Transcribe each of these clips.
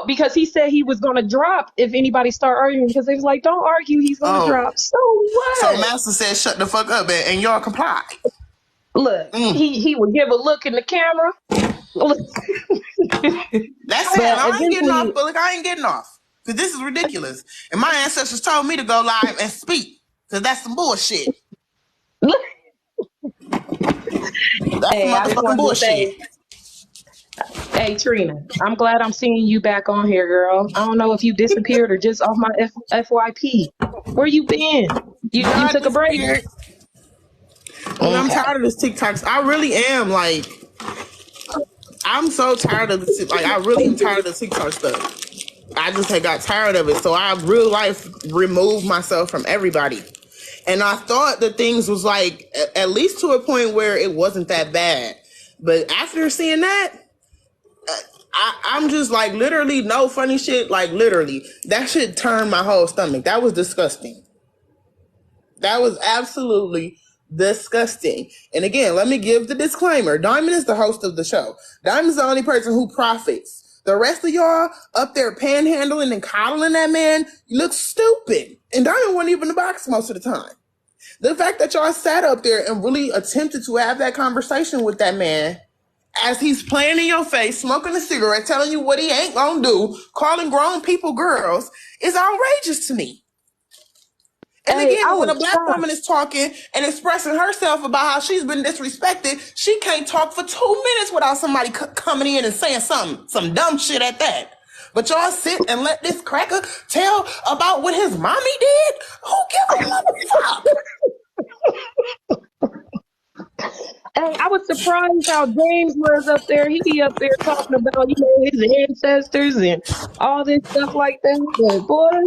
because he said he was going to drop if anybody start arguing, because they was like, don't argue, he's going to drop. So So what? Master said, shut the fuck up, and y'all comply. Look, he would give a look in the camera. That's it. I ain't getting off, but I ain't getting off. Because this is ridiculous. And my ancestors told me to go live and speak. Because that's some bullshit. That's some motherfucking bullshit. Hey, Trina, I'm glad I'm seeing you back on here, girl. I don't know if you disappeared or just off my FYP. Where you been? You took a break? I'm tired of this TikToks. I really am, like, I'm so tired of the, like, I really am tired of the TikTok stuff. I just had got tired of it. So I real life removed myself from everybody. And I thought that things was like, at least to a point where it wasn't that bad. But after seeing that, I'm just like, literally, no funny shit. Like, literally, that shit turned my whole stomach. That was disgusting. That was absolutely disgusting. And again, let me give the disclaimer. Diamond is the host of the show. Diamond's the only person who profits. The rest of y'all up there panhandling and coddling that man, you look stupid. And Diamond wasn't even in the box most of the time. The fact that y'all sat up there and really attempted to have that conversation with that man as he's playing in your face, smoking a cigarette, telling you what he ain't gonna do, calling grown people girls, is outrageous to me. And again, when a black woman is talking and expressing herself about how she's been disrespected, she can't talk for 2 minutes without somebody coming in and saying some dumb shit at that. But y'all sit and let this cracker tell about what his mommy did? Who gives a motherfucker? Hey, I was surprised how James was up there. He be up there talking about, his ancestors and all this stuff like that. But boy,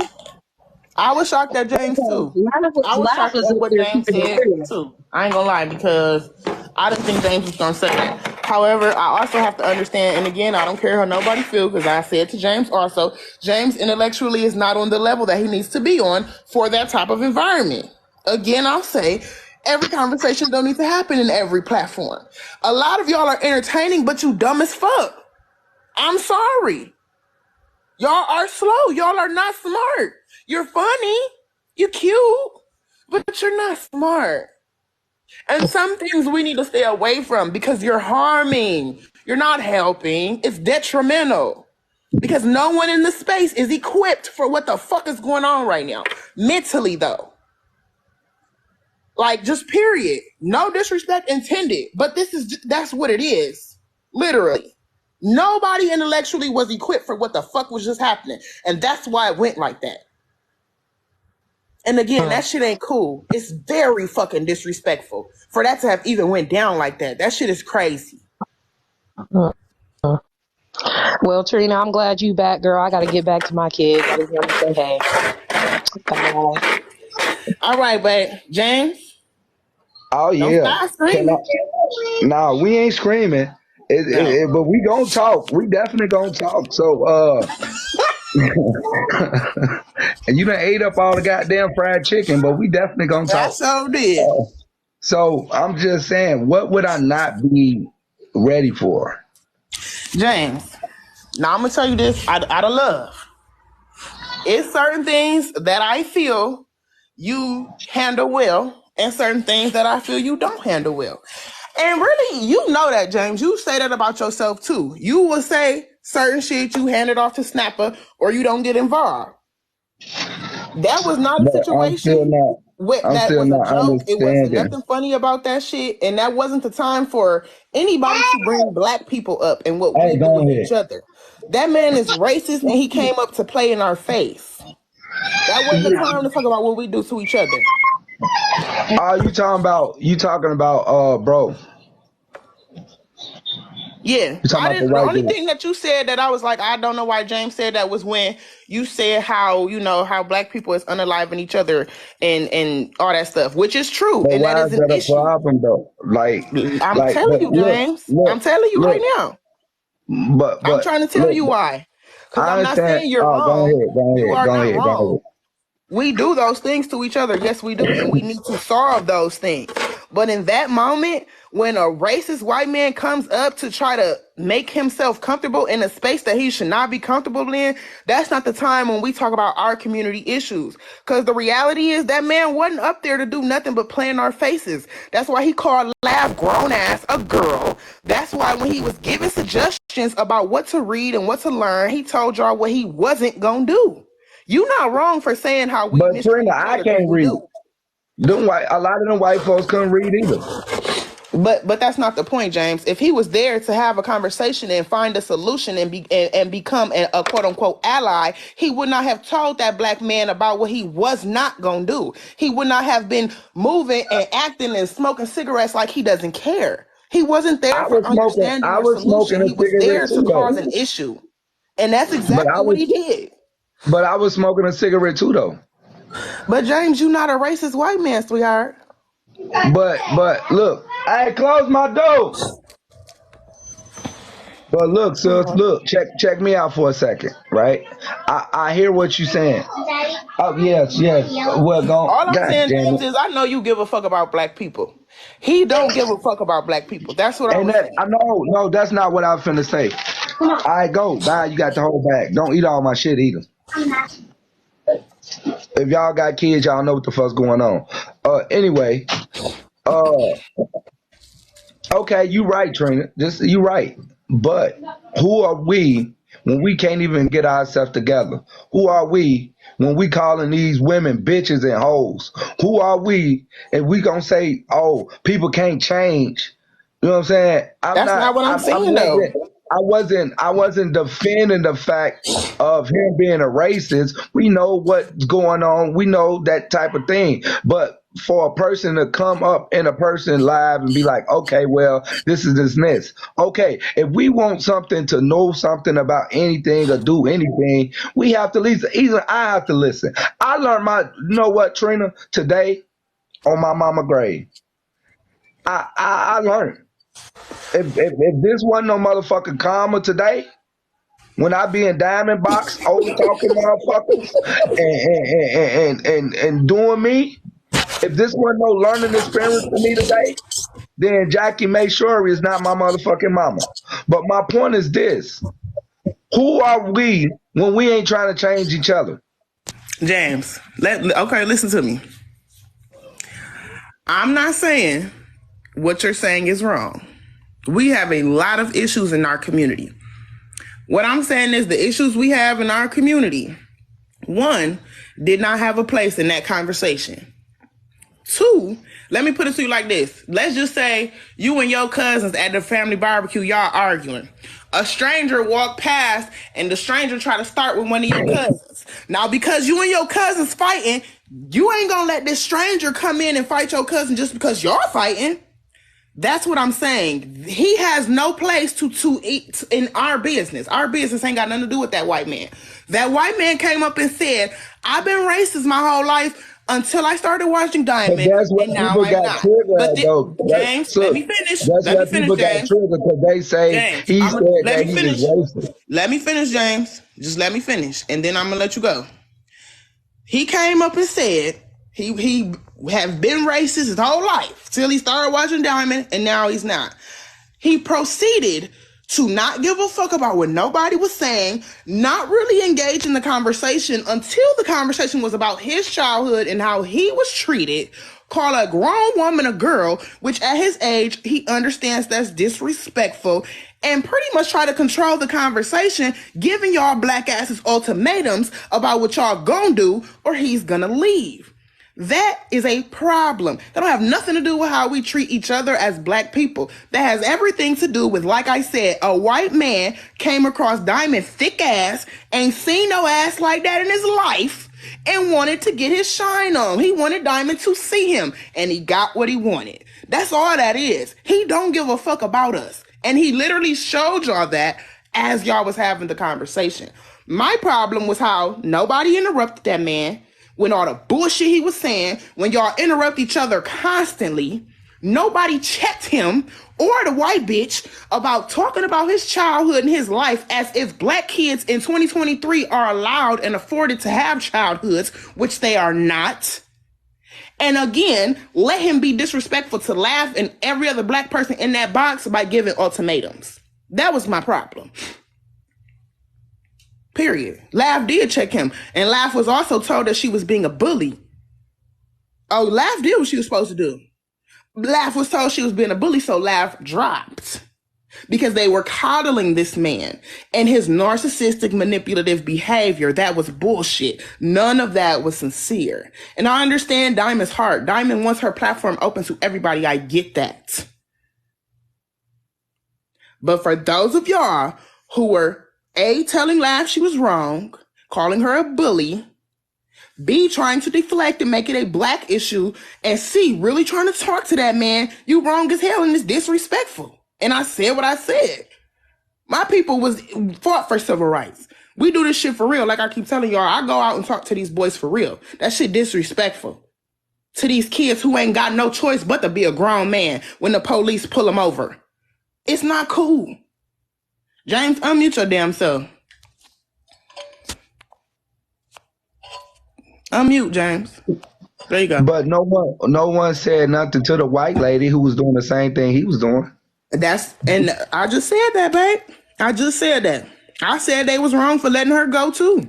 I was shocked at James too. I was shocked at what James said too. I ain't gonna lie, because I didn't think James was gonna say that. However, I also have to understand, and again, I don't care how nobody feels, because I said to James also, James intellectually is not on the level that he needs to be on for that type of environment. Again, I'll say, every conversation don't need to happen in every platform. A lot of y'all are entertaining, but you dumb as fuck. I'm sorry. Y'all are slow. Y'all are not smart. You're funny. You're cute. But you're not smart. And some things we need to stay away from because you're harming. You're not helping. It's detrimental. Because no one in the space is equipped for what the fuck is going on right now. Mentally, though. Like, just period. No disrespect intended. But that's what it is. Literally. Nobody intellectually was equipped for what the fuck was just happening. And that's why it went like that. And again, that shit ain't cool. It's very fucking disrespectful for that to have even went down like that. That shit is crazy. Well, Trina, I'm glad you back, girl. I got to get back to my kids. I just want to say hey. All right, but James? Oh, yeah. Nah, we ain't screaming. But we gonna talk. We definitely gonna talk. So, and you done ate up all the goddamn fried chicken, but we definitely gonna talk. That's so did. So I'm just saying, what would I not be ready for? James, now I'm gonna tell you this out of love. It's certain things that I feel you handle well, and certain things that I feel you don't handle well. And really, you know that, James. You say that about yourself, too. You will say certain shit you hand it off to Snapper or you don't get involved. That was not a situation that was a joke. It wasn't nothing funny about that shit. And that wasn't the time for anybody to bring black people up and what we do with each other. That man is racist and he came up to play in our face. That wasn't the time to talk about what we do to each other. You talking about bro. Yeah. The only thing that you said that I was like, I don't know why James said that, was when you said how black people is unaliving each other and all that stuff, which is true. But and that is an issue. Problem, though? I'm telling you, James. I'm telling you right now. But I'm trying to tell you why. Because I'm not saying you're wrong. You are not wrong. We do those things to each other. Yes, we do. And we need to solve those things. But in that moment, when a racist white man comes up to try to make himself comfortable in a space that he should not be comfortable in, that's not the time when we talk about our community issues. Because the reality is that man wasn't up there to do nothing but play in our faces. That's why he called Lav grown ass a girl. That's why when he was giving suggestions about what to read and what to learn, he told y'all what he wasn't gonna do. You not wrong for saying how we. But Trina, I can't read. A lot of them white folks couldn't read either. But that's not the point, James. If he was there to have a conversation and find a solution and become a quote unquote ally, he would not have told that black man about what he was not gonna do. He would not have been moving and acting and smoking cigarettes like he doesn't care. He wasn't there for understanding or solution. He was there to cause an issue, and that's exactly what he did. But I was smoking a cigarette too, though. But James, you're not a racist white man, sweetheart. But look, I closed my door. But look, sis, look, check me out for a second, right? I hear what you're saying. Oh yes. Well, all I'm saying, James, is I know you give a fuck about black people. He don't give a fuck about black people. That's what I'm saying. No, that's not what I was finna say. All right, go. Bye. You got the whole bag. Don't eat all my shit either. If y'all got kids, y'all know what the fuck's going on. Anyway, okay, you right, Trina. You right. But who are we when we can't even get ourselves together? Who are we when we calling these women bitches and hoes? Who are we if we gonna say, oh, people can't change? You know what I'm saying? That's not what I'm saying, though. I wasn't defending the fact of him being a racist. We know what's going on. We know that type of thing. But for a person to come up in a person live and be like, okay, well, this is dismissed. Okay, if we want something to know something about anything or do anything, we have to listen. Even I have to listen. I learned you know what, Trina, today on my mama grave. I learned. If this wasn't no motherfucking karma today, when I be in Diamond Box over talking motherfuckers and doing me, if this wasn't no learning experience for me today, then Jackie May Shorey is not my motherfucking mama. But my point is this: who are we when we ain't trying to change each other? James, okay, listen to me. I'm not saying what you're saying is wrong. We have a lot of issues in our community. What I'm saying is the issues we have in our community, one, did not have a place in that conversation. Two, let me put it to you like this. Let's just say you and your cousins at the family barbecue, y'all arguing. A stranger walked past and the stranger tried to start with one of your cousins. Now, because you and your cousins fighting, you ain't gonna let this stranger come in and fight your cousin just because y'all fighting. That's what I'm saying. He has no place to eat in our business. Our business ain't got nothing to do with that white man. That white man came up and said, I've been racist my whole life until I started watching Diamond, and now I'm not. But James, let me finish. Let me finish, James. They say he said that he was racist. Let me finish, James. Just let me finish, and then I'm gonna let you go. He came up and said he have been racist his whole life till he started watching Diamond, and now he's not. He proceeded to not give a fuck about what nobody was saying, not really engage in the conversation until the conversation was about his childhood and how he was treated, call a grown woman a girl, which at his age, he understands that's disrespectful, and pretty much try to control the conversation, giving y'all black asses ultimatums about what y'all gonna do or he's gonna leave. That is a problem. That don't have nothing to do with how we treat each other as black people. That has everything to do with, like I said, a white man came across Diamond thick ass, ain't seen no ass like that in his life, and wanted to get his shine on. He wanted Diamond to see him, and he got what he wanted. That's all that is. He don't give a fuck about us. And he literally showed y'all that as y'all was having the conversation. My problem was how nobody interrupted that man. When all the bullshit he was saying, when y'all interrupt each other constantly, nobody checked him or the white bitch about talking about his childhood and his life as if black kids in 2023 are allowed and afforded to have childhoods, which they are not. And again, let him be disrespectful to Laugh and every other black person in that box by giving ultimatums. That was my problem. Period. Laugh did check him. And Laugh was also told that she was being a bully. Oh, Laugh did what she was supposed to do. Laugh was told she was being a bully, so Laugh dropped. Because they were coddling this man and his narcissistic manipulative behavior. That was bullshit. None of that was sincere. And I understand Diamond's heart. Diamond wants her platform open to everybody. I get that. But for those of y'all who were A, telling Laugh she was wrong, calling her a bully, B, trying to deflect and make it a black issue, and C, really trying to talk to that man, you wrong as hell and it's disrespectful. And I said what I said. My people fought for civil rights. We do this shit for real. Like I keep telling y'all, I go out and talk to these boys for real. That shit disrespectful to these kids who ain't got no choice but to be a grown man when the police pull them over. It's not cool. James, unmute your damn self. Unmute, James. There you go. But no one said nothing to the white lady who was doing the same thing he was doing. And I just said that, babe. I just said that. I said they was wrong for letting her go too.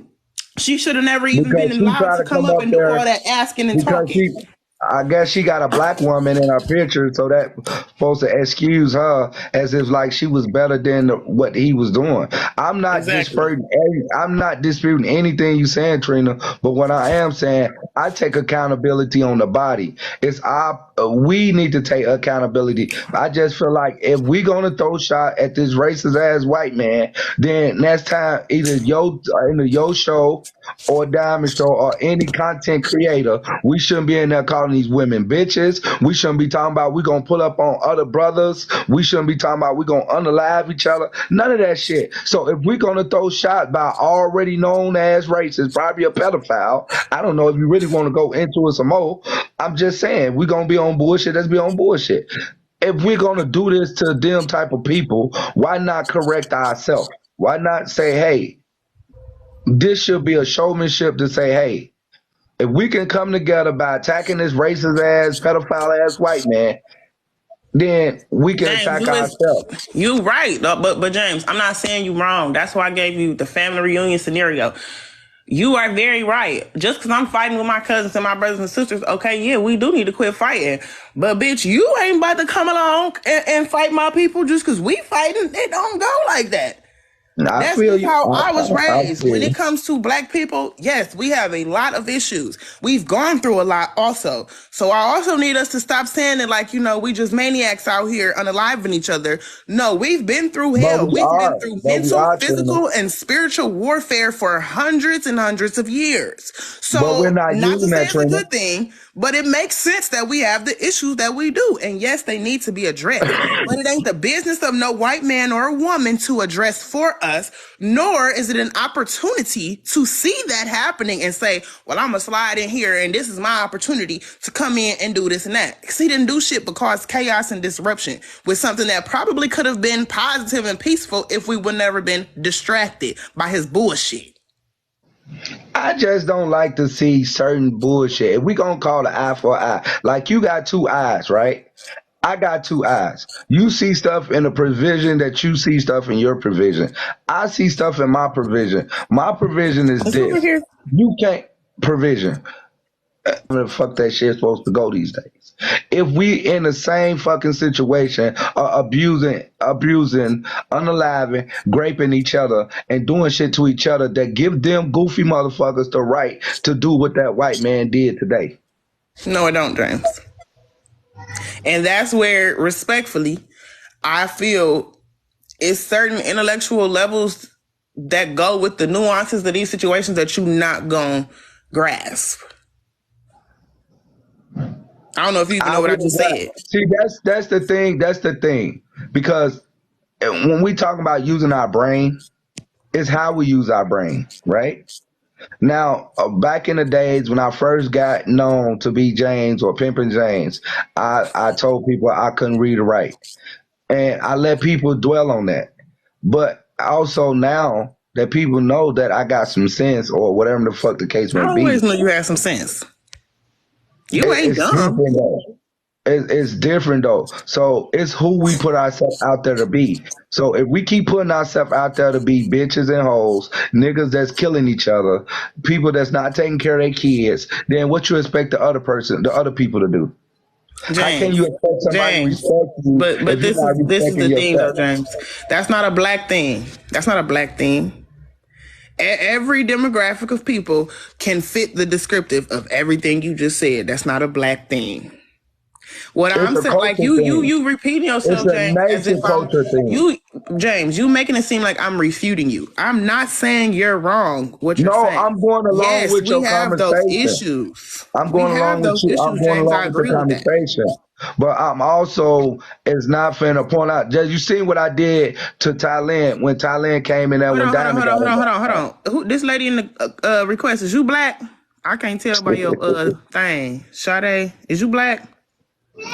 She should have never even been allowed to come up and do all that asking and talking. I guess she got a black woman in her picture, so that supposed to excuse her as if like she was better than what he was doing. I'm not disputing anything you saying, Trina. But what I am saying, I take accountability on the body. We need to take accountability. I just feel like if we gonna throw shot at this racist ass white man, then next time either your show or Diamond Show or any content creator, we shouldn't be in there calling these women bitches. We shouldn't be talking about we gonna pull up on other brothers. We shouldn't be talking about we gonna unalive each other. None of that shit. So if we're gonna throw shots by already known as racist, probably a pedophile, I don't know if you really want to go into it some more. I'm just saying we're gonna be on bullshit. Let's be on bullshit. If we're gonna do this to them type of people, why not correct ourselves? Why not say, hey, this should be a showmanship to say, hey, if we can come together by attacking this racist ass, pedophile ass white man, then we can attack ourselves. You right, but James, I'm not saying you wrong. That's why I gave you the family reunion scenario. You are very right. Just because I'm fighting with my cousins and my brothers and sisters, okay, yeah, we do need to quit fighting. But bitch, you ain't about to come along and fight my people just because we fighting. It don't go like that. That's how I was raised. When it comes to black people, yes, we have a lot of issues. We've gone through a lot also. So I also need us to stop saying that like, we just maniacs out here unaliving each other. No, we've been through hell. We've been through mental, physical, and spiritual warfare for hundreds and hundreds of years. So not to say it's a good thing, but it makes sense that we have the issues that we do. And yes, they need to be addressed. But it ain't the business of no white man or a woman to address for us, nor is it an opportunity to see that happening and say, well, I'm gonna slide in here and this is my opportunity to come in and do this and that. Because he didn't do shit but cause chaos and disruption with something that probably could have been positive and peaceful if we would never been distracted by his bullshit. I just don't like to see certain bullshit. If we gonna call the eye for eye, like you got two eyes, right? I got two eyes. You see stuff in a provision that you see stuff in your provision. I see stuff in my provision. My provision is this. You can't provision. Where the fuck that shit supposed to go these days? If we in the same fucking situation, abusing, unaliving, raping each other, and doing shit to each other that give them goofy motherfuckers the right to do what that white man did today. No, it don't, James. And that's where, respectfully, I feel it's certain intellectual levels that go with the nuances of these situations that you not gonna grasp. I don't know if you even know what I just said. See, that's the thing. That's the thing. Because when we talk about using our brain, it's how we use our brain, right? Now, back in the days when I first got known to be James or Pimpin' James, I told people I couldn't read or write. And I let people dwell on that. But also now that people know that I got some sense or whatever the fuck the case may be. I always knew you had some sense. You ain't It's dumb. different though. It's different though. So it's who we put ourselves out there to be. So if we keep putting ourselves out there to be bitches and hoes, niggas that's killing each other, people that's not taking care of their kids, then what you expect the other people to do? How can you James. expect somebody to James. respect you But if you're not this is respecting the thing though, yourself? James. That's not a black thing. That's not a black thing. Every demographic of people can fit the descriptive of everything you just said. That's not a black thing. What It's I'm a saying, like culture thing. you repeating It's yourself, a James, as nature if I'm culture thing. you, James. You making it seem like I'm refuting you. I'm not saying you're wrong. What you're No, saying. I'm going along Yes, with we your have those conversation. issues. I'm We going have along with those you. I'm issues, going James. along I with the agree with that. conversation. But I'm also it's not finna point out. Just you seen what I did to Thailand when Thailand came in there Hold when on, hold on, Diamond hold on, got hold in on, hold there. on, hold on. Who this lady in the request? Is you black? I can't tell by your thing. Sade, is you black?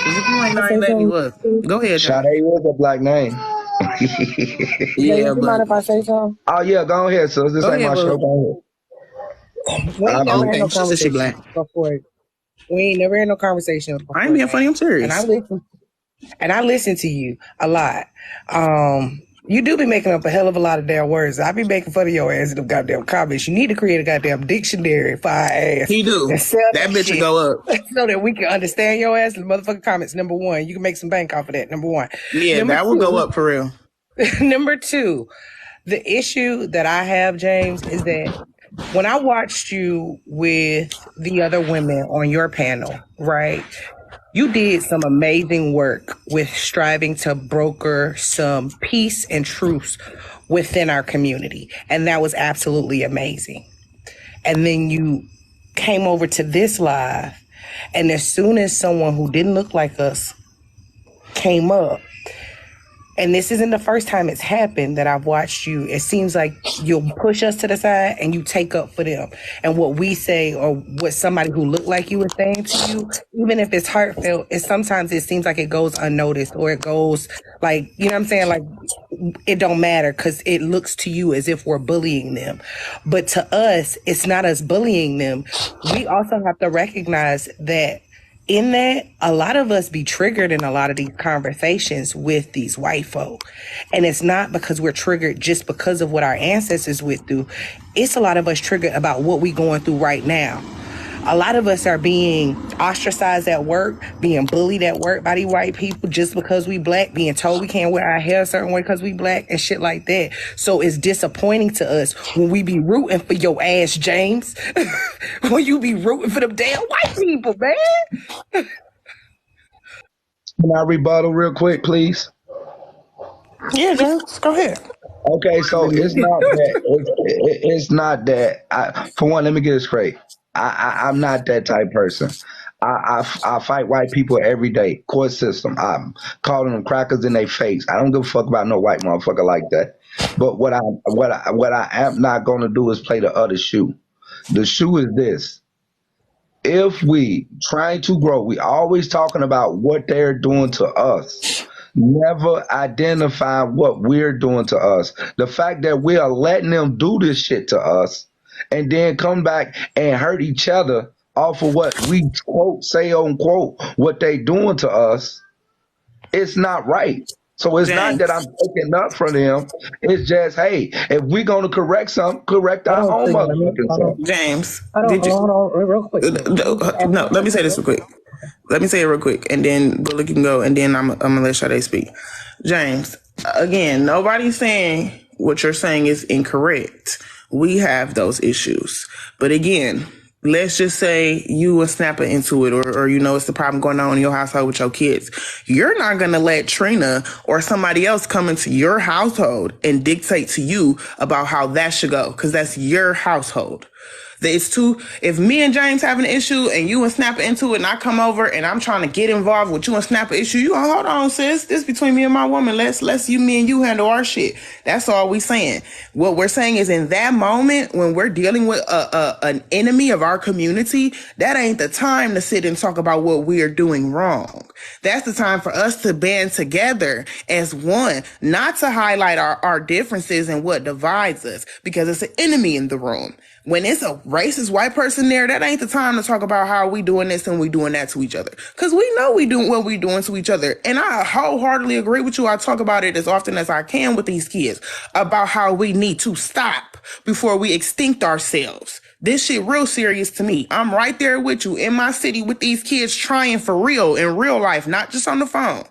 Cause if you ain't, I I say ain't letting you something? up. Go ahead, Sade James. was a black name. Jay, Yeah, you mind but if I say something? Oh yeah, go ahead, sis. This go ain't ahead, my show. but Go We ahead. ain't never had okay. no She said she conversation black. before. We ain't never had no conversation I ain't before, being funny. James. I'm And serious. I listen to you a lot. You do be making up a hell of a lot of damn words. I be making fun of your ass in them goddamn comments. You need to create a goddamn dictionary for our ass He do. and sell That that bitch will shit go up. so that we can understand your ass in the motherfucking comments. Number one, you can make some bank off of that. Number one. Yeah, Number that will go two, up for real. number two, the issue that I have, James, is that when I watched you with the other women on your panel, right? You did some amazing work with striving to broker some peace and truce within our community. And that was absolutely amazing. And then you came over to this live, and as soon as someone who didn't look like us came up, and this isn't the first time it's happened that I've watched you. It seems like you'll push us to the side and you take up for them. And what we say or what somebody who looked like you is saying to you, even if it's heartfelt, sometimes it seems like it goes unnoticed or it goes like, you know what I'm saying? Like it don't matter because it looks to you as if we're bullying them. But to us, it's not us bullying them. We also have to recognize that in that, a lot of us be triggered in a lot of these conversations with these white folk. And it's not because we're triggered just because of what our ancestors went through. It's a lot of us triggered about what we going through right now. A lot of us are being ostracized at work, being bullied at work by these white people just because we black, being told we can't wear our hair a certain way because we black and shit like that. So it's disappointing to us when we be rooting for your ass, James. When you be rooting for them damn white people, man. Can I rebuttal real quick, please? Yeah, James. Go ahead. Okay, so it's not that. It's not that. For one, let me get this straight. I'm not that type person. I fight white people every day. Court system. I'm calling them crackers in their face. I don't give a fuck about no white motherfucker like that. But what I am not gonna do is play the other shoe. The shoe is this. If we trying to grow, we always talking about what they're doing to us. Never identify what we're doing to us. The fact that we are letting them do this shit to us and then come back and hurt each other off of what we quote, say unquote, what they doing to us, it's not right. So it's not that I'm James. taking up for them. It's just, hey, if we're gonna correct something, correct Hold our on, own Trina. Let me, motherfucking hold on. self. James. Hold on, Did you? hold on, real quick, Trina. No, let me say this real quick. Let me say it real quick, and then Bullet can go, and then I'm gonna let Sade speak. James, again, nobody's saying what you're saying is incorrect. We have those issues, but again, let's just say you were snapping into it, or you know it's the problem going on in your household with your kids. You're not gonna let Trina or somebody else come into your household and dictate to you about how that should go, because that's your household. It's too, if me and James have an issue and you and Snapper into it and I come over and I'm trying to get involved with you and Snapper issue, you go, hold on, sis. This between me and my woman. Let's me and you handle our shit. That's all we saying. What we're saying is in that moment when we're dealing with an enemy of our community, that ain't the time to sit and talk about what we are doing wrong. That's the time for us to band together as one, not to highlight our differences and what divides us, because it's an enemy in the room. When it's it's a racist white person there, that ain't the time to talk about how we doing this and we doing that to each other. Because we know we doing what we doing to each other. And I wholeheartedly agree with you. I talk about it as often as I can with these kids about how we need to stop before we extinct ourselves. This shit real serious to me. I'm right there with you in my city with these kids trying for real in real life, not just on the phone.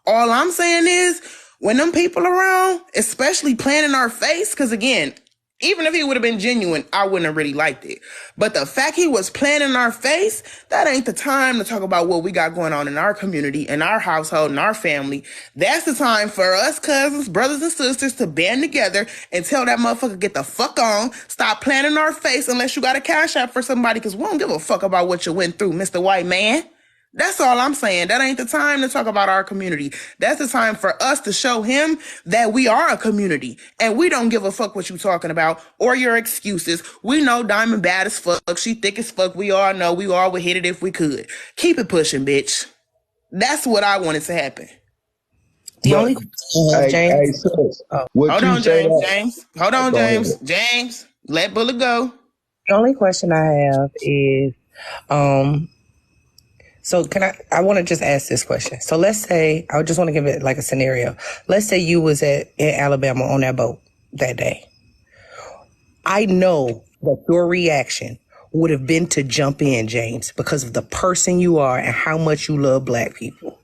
All I'm saying is when them people around, especially playing in our face, because again, even if he would have been genuine, I wouldn't have really liked it. But the fact he was playing in our face, that ain't the time to talk about what we got going on in our community, in our household, in our family. That's the time for us cousins, brothers and sisters to band together and tell that motherfucker, get the fuck on, stop playing in our face unless you got a cash app for somebody, because we don't give a fuck about what you went through, Mr. White Man. That's all I'm saying. That ain't the time to talk about our community. That's the time for us to show him that we are a community and we don't give a fuck what you talking about or your excuses. We know Diamond bad as fuck. She thick as fuck. We all know. We all would hit it if we could. Keep it pushing, bitch. That's what I wanted to happen. The But, only hey, James. sis, Oh. would Hold you on, say that? James. Hold on, Go ahead. James. Let Bullet go. The only question I have is, so I want to just ask this question. So let's say, I just want to give it like a scenario. Let's say you was in Alabama on that boat that day. I know that your reaction would have been to jump in, James, because of the person you are and how much you love black people.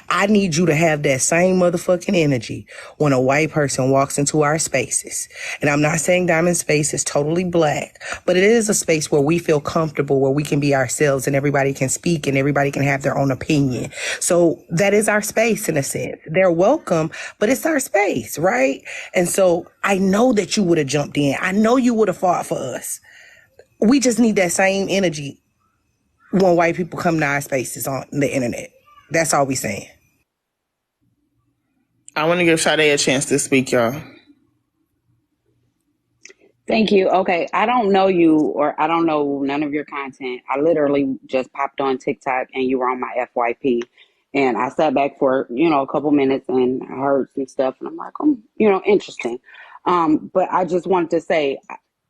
I need you to have that same motherfucking energy when a white person walks into our spaces. And I'm not saying Diamond's space is totally black, but it is a space where we feel comfortable, where we can be ourselves and everybody can speak and everybody can have their own opinion. So that is our space in a sense. They're welcome, but it's our space, right? And so I know that you would have jumped in. I know you would have fought for us. We just need that same energy when white people come to our spaces on the internet. That's all we saying. I want to give Sade a chance to speak, y'all. Thank you. Okay, I don't know you or I don't know none of your content. I literally just popped on TikTok and you were on my FYP. And I sat back for, a couple minutes and I heard some stuff and I'm like, interesting. But I just wanted to say,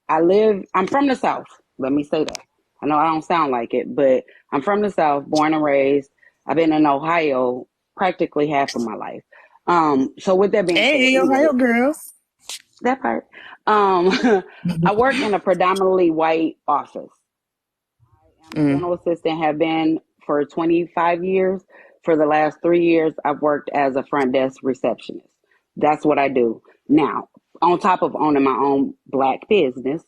I'm from the South. Let me say that. I know I don't sound like it, but I'm from the South, born and raised. I've been in Ohio practically half of my life. So with that being said, Hey, Ohio girls. that part. I work in a predominantly white office. I am a dental assistant, have been for 25 years. For the last 3 years, I've worked as a front desk receptionist. That's what I do. Now, on top of owning my own black business.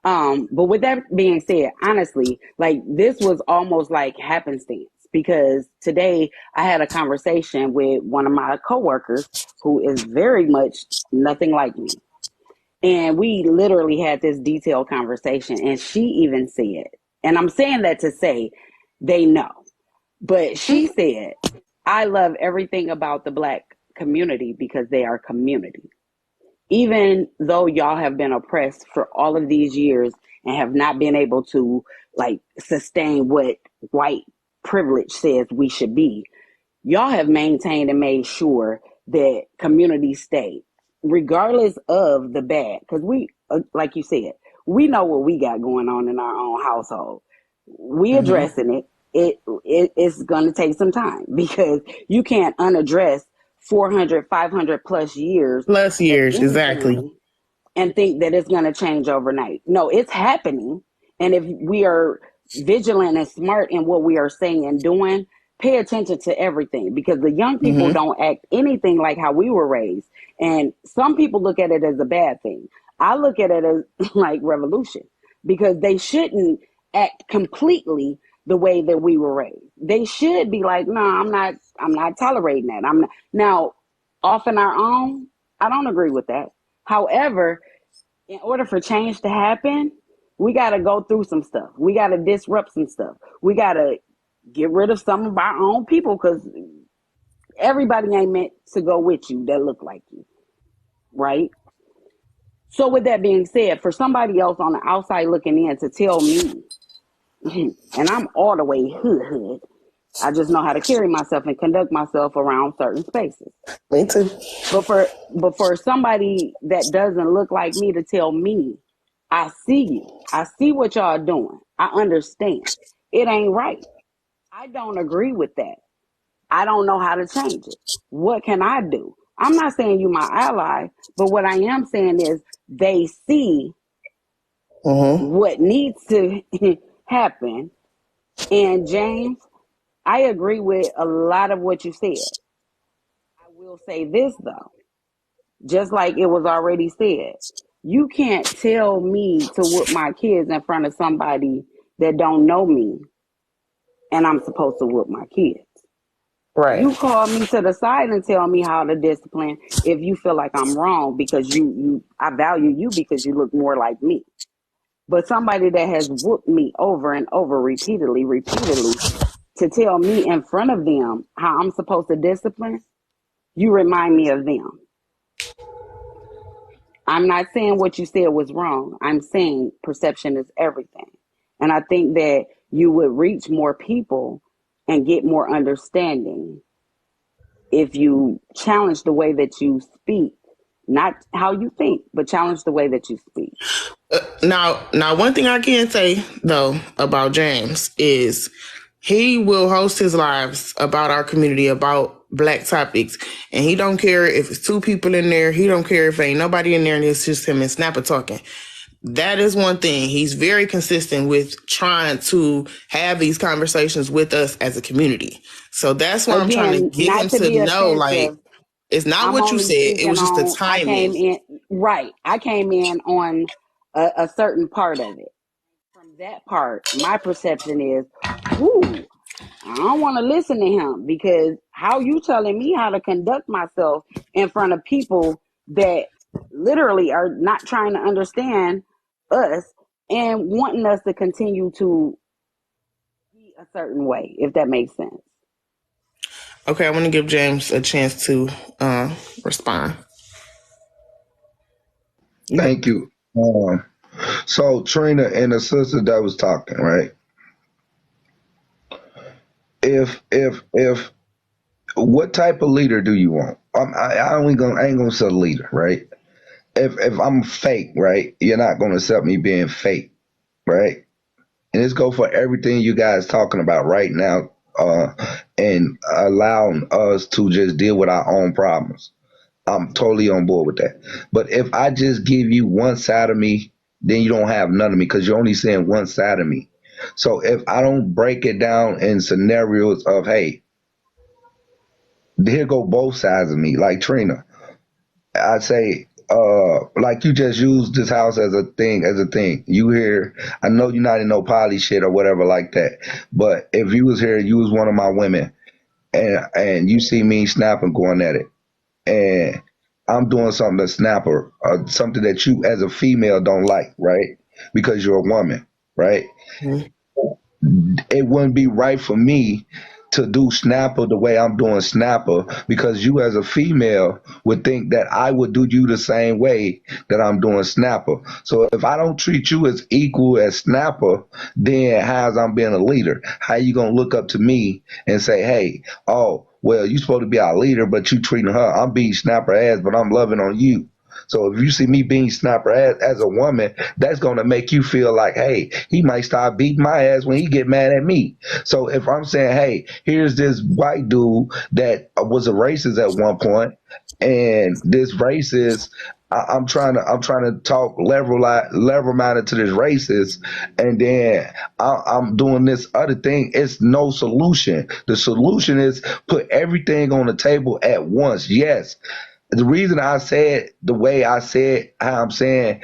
But with that being said, honestly, like this was almost like happenstance because today I had a conversation with one of my coworkers who is very much nothing like me. And we literally had this detailed conversation and she even said, and I'm saying that to say they know, but she said, I love everything about the black community because they are community. Even though y'all have been oppressed for all of these years and have not been able to like sustain what white privilege says we should be, y'all have maintained and made sure that communities stay, regardless of the bad. Because we, like you said, we know what we got going on in our own household. We addressing it. It's going to take some time because you can't unaddress 400, 500 plus years. Exactly. And think that it's going to change overnight. No, it's happening. And if we are vigilant and smart in what we are saying and doing, pay attention to everything because the young people don't act anything like how we were raised. And some people look at it as a bad thing. I look at it as like revolution because they shouldn't act completely the way that we were raised. They should be like, no, I'm not tolerating that. I'm not. Now, off on our own, I don't agree with that. However, in order for change to happen, we got to go through some stuff. We got to disrupt some stuff. We got to get rid of some of our own people because everybody ain't meant to go with you that look like you, right? So with that being said, for somebody else on the outside looking in to tell me, and I'm all the way hood, I just know how to carry myself and conduct myself around certain spaces. Me too. But for somebody that doesn't look like me to tell me I see you. I see what y'all doing. I understand. It ain't right. I don't agree with that. I don't know how to change it. What can I do? I'm not saying you my ally, but what I am saying is they see what needs to happen. And James, I agree with a lot of what you said. I will say this though, just like it was already said, you can't tell me to whoop my kids in front of somebody that don't know me, and I'm supposed to whoop my kids. Right. You call me to the side and tell me how to discipline if you feel like I'm wrong, because I value you because you look more like me. But somebody that has whooped me over and over repeatedly, to tell me in front of them how I'm supposed to discipline, you remind me of them. I'm not saying what you said was wrong. I'm saying perception is everything. And I think that you would reach more people and get more understanding if you challenge the way that you speak, not how you think, but challenge the way that you speak. Now, one thing I can say though about James is he will host his lives about our community, about Black topics, and he don't care if it's 2 people in there. He don't care if ain't nobody in there, and it's just him and Snapper talking. That is one thing. He's very consistent with trying to have these conversations with us as a community. So that's why I'm trying to get him not to to be know, like, offensive, it's not I'm what you only said. It speaking was just the on, I came timing. in, right. I came in on a certain part of it. From that part, my perception is, whoo, I don't want to listen to him, because how you telling me how to conduct myself in front of people that literally are not trying to understand us and wanting us to continue to be a certain way, if that makes sense. Okay, I want to give James a chance to respond. Thank you. So Trina and the sister that was talking, right? If what type of leader do you want? I ain't gonna say leader, right? If I'm fake, right? You're not gonna accept me being fake, right? And this go for everything you guys talking about right now, and allowing us to just deal with our own problems. I'm totally on board with that. But if I just give you one side of me, then you don't have none of me, because you're only seeing one side of me. So if I don't break it down in scenarios of, hey, here go both sides of me, like Trina, I say, like you just used this house as a thing. You here, I know you're not in no poly shit or whatever like that. But if you was here, you was one of my women, and you see me snapping going at it, and I'm doing something to snapper, something that you as a female don't like, right? Because you're a woman, right? Mhm. It wouldn't be right for me to do Snapper the way I'm doing Snapper, because you as a female would think that I would do you the same way that I'm doing Snapper. So if I don't treat you as equal as Snapper, then how's I'm being a leader? How you gonna look up to me and say, hey, oh, well, you supposed to be our leader, but you treating her. I'm being Snapper ass, but I'm loving on you. So if you see me being Snapper as a woman, that's going to make you feel like, hey, he might start beating my ass when he get mad at me. So if I'm saying, hey, here's this white dude that was a racist at one point, and this racist, I'm trying to talk level minded to this racist, and then I'm doing this other thing. It's no solution. The solution is put everything on the table at once. Yes, the reason I said the way I said how I'm saying,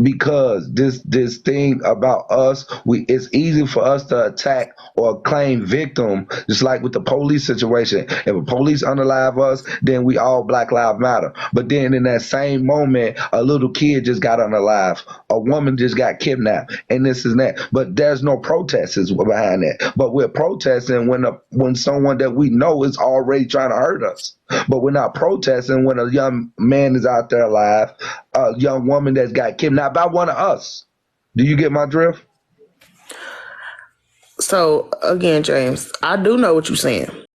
because this thing about us, it's easy for us to attack or claim victim, just like with the police situation. If a police unalive us, then we all Black Lives Matter. But then in that same moment, a little kid just got unalive, a woman just got kidnapped, and this and that. But there's no protesters behind that. But we're protesting when someone that we know is already trying to hurt us. But we're not protesting when a young man is out there alive, a young woman that's got kidnapped by one of us. Do you get my drift? So again, James, I do know what you're saying.